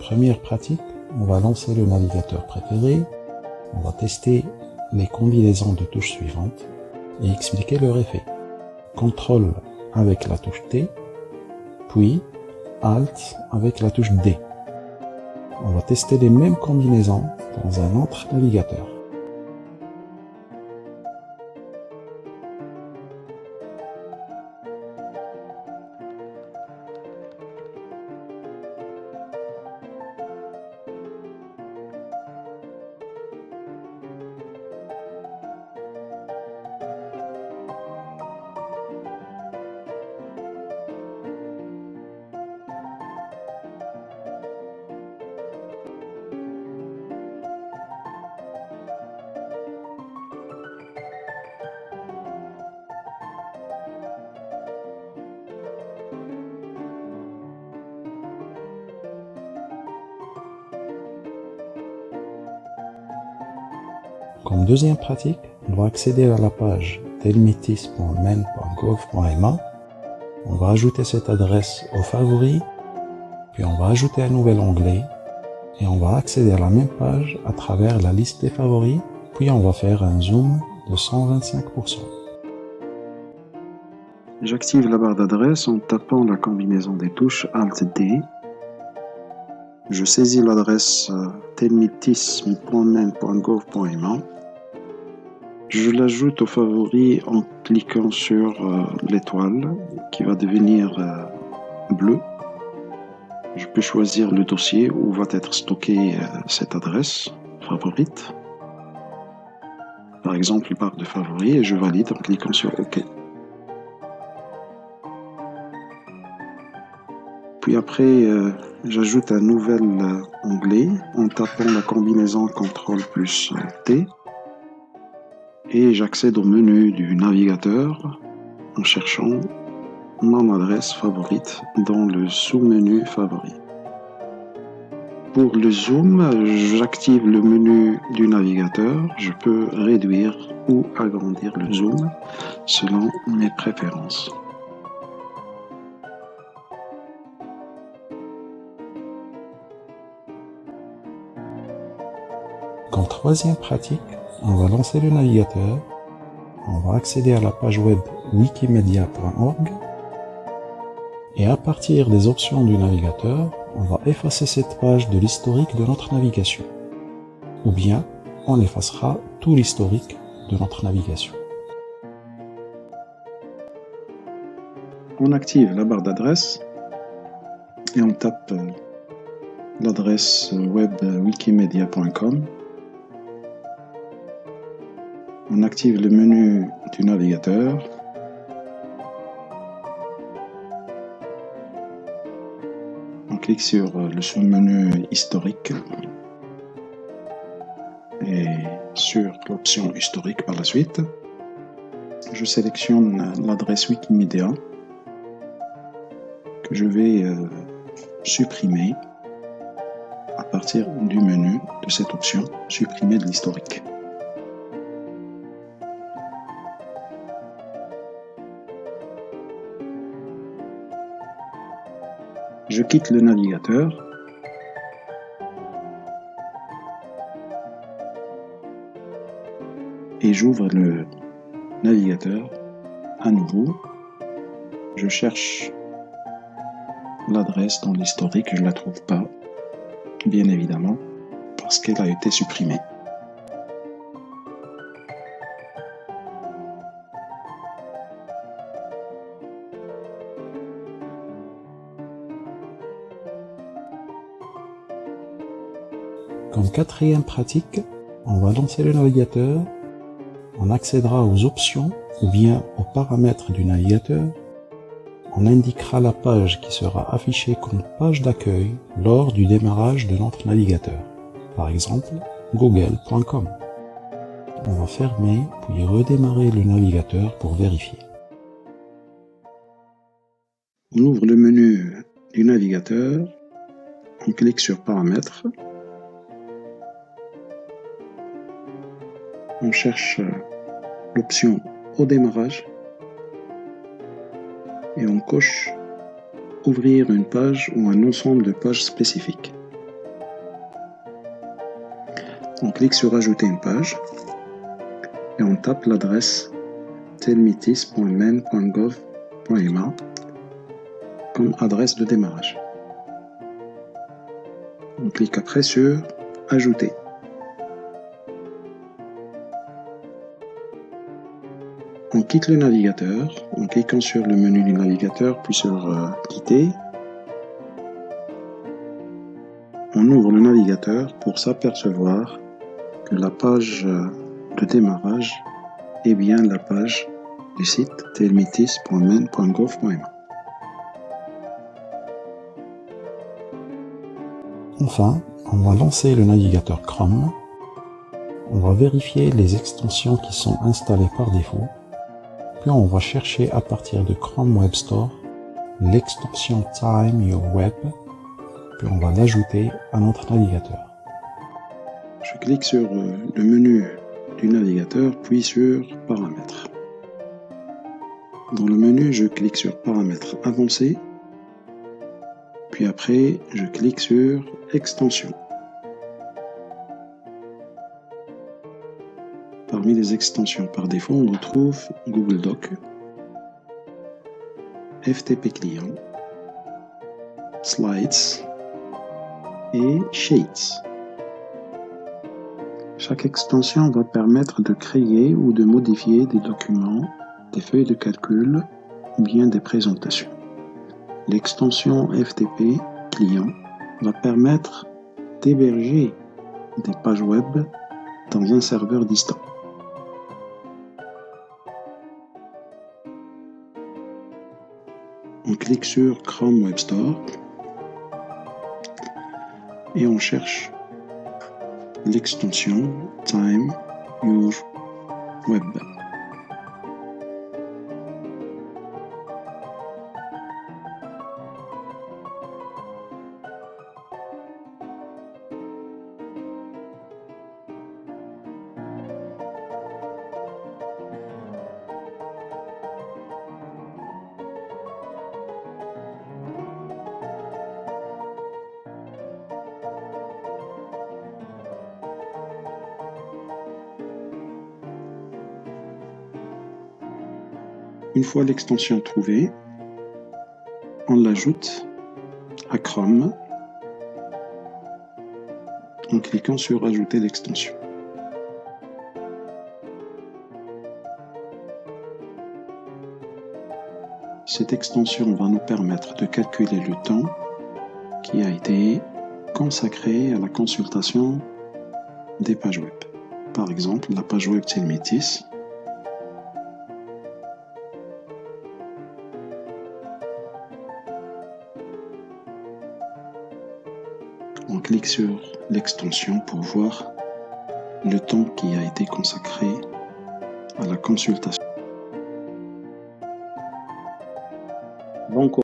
première pratique, on va lancer le navigateur préféré, on va tester les combinaisons de touches suivantes et expliquer leur effet. CTRL avec la touche T, puis Alt avec la touche D. On va tester les mêmes combinaisons dans un autre navigateur. Comme deuxième pratique, on va accéder à la page telmetis.men.gov.ma. On va ajouter cette adresse aux favoris, puis on va ajouter un nouvel onglet et on va accéder à la même page à travers la liste des favoris, puis on va faire un zoom de 125%. J'active la barre d'adresse en tapant la combinaison des touches Alt-D. Je saisis l'adresse telmetis.men.gov.ma. Je l'ajoute aux favoris en cliquant sur l'étoile qui va devenir bleue. Je peux choisir le dossier où va être stockée cette adresse favorite. Par exemple, barre de favoris et je valide en cliquant sur OK. Puis après, j'ajoute un nouvel onglet en tapant la combinaison CTRL plus T. Et j'accède au menu du navigateur en cherchant mon adresse favorite dans le sous-menu favori. Pour le zoom, j'active le menu du navigateur. Je peux réduire ou agrandir le zoom selon mes préférences. Comme troisième pratique, on va lancer le navigateur, on va accéder à la page web wikimedia.org et à partir des options du navigateur, on va effacer cette page de l'historique de notre navigation. Ou bien, on effacera tout l'historique de notre navigation. On active la barre d'adresse et on tape l'adresse web wikimedia.com. On active le menu du navigateur. On clique sur le sous-menu historique et sur l'option historique par la suite. Je sélectionne l'adresse Wikimedia que je vais supprimer à partir du menu de cette option, supprimer de l'historique. Je quitte le navigateur et j'ouvre le navigateur à nouveau. Je cherche l'adresse dans l'historique, je ne la trouve pas, bien évidemment, parce qu'elle a été supprimée. Comme quatrième pratique, on va lancer le navigateur, on accédera aux options ou bien aux paramètres du navigateur, on indiquera la page qui sera affichée comme page d'accueil lors du démarrage de notre navigateur, par exemple google.com. On va fermer puis redémarrer le navigateur pour vérifier. On ouvre le menu du navigateur, on clique sur paramètres, on cherche l'option au démarrage et on coche ouvrir une page ou un ensemble de pages spécifiques. On clique sur ajouter une page et on tape l'adresse telmitis.maine.gov.ma comme adresse de démarrage. On clique après sur ajouter. On quitte le navigateur en cliquant sur le menu du navigateur puis sur quitter. On ouvre le navigateur pour s'apercevoir que la page de démarrage est bien la page du site telmitis.maine.gov.ma. Enfin, on va lancer le navigateur Chrome. On va vérifier les extensions qui sont installées par défaut. Puis on va chercher à partir de Chrome Web Store l'extension Time Your Web. Puis on va l'ajouter à notre navigateur. Je clique sur le menu du navigateur puis sur Paramètres. Dans le menu, je clique sur Paramètres avancés. Puis après, je clique sur Extensions. Parmi les extensions par défaut, on retrouve Google Doc, FTP Client, Slides et Sheets. Chaque extension va permettre de créer ou de modifier des documents, des feuilles de calcul ou bien des présentations. L'extension FTP Client va permettre d'héberger des pages web dans un serveur distant. On clique sur Chrome Web Store et on cherche l'extension Time Your Web. Une fois l'extension trouvée, on l'ajoute à Chrome en cliquant sur Ajouter l'extension. Cette extension va nous permettre de calculer le temps qui a été consacré à la consultation des pages web. Par exemple, la page web Telmitis. On clique sur l'extension pour voir le temps qui a été consacré à la consultation. Bon cours.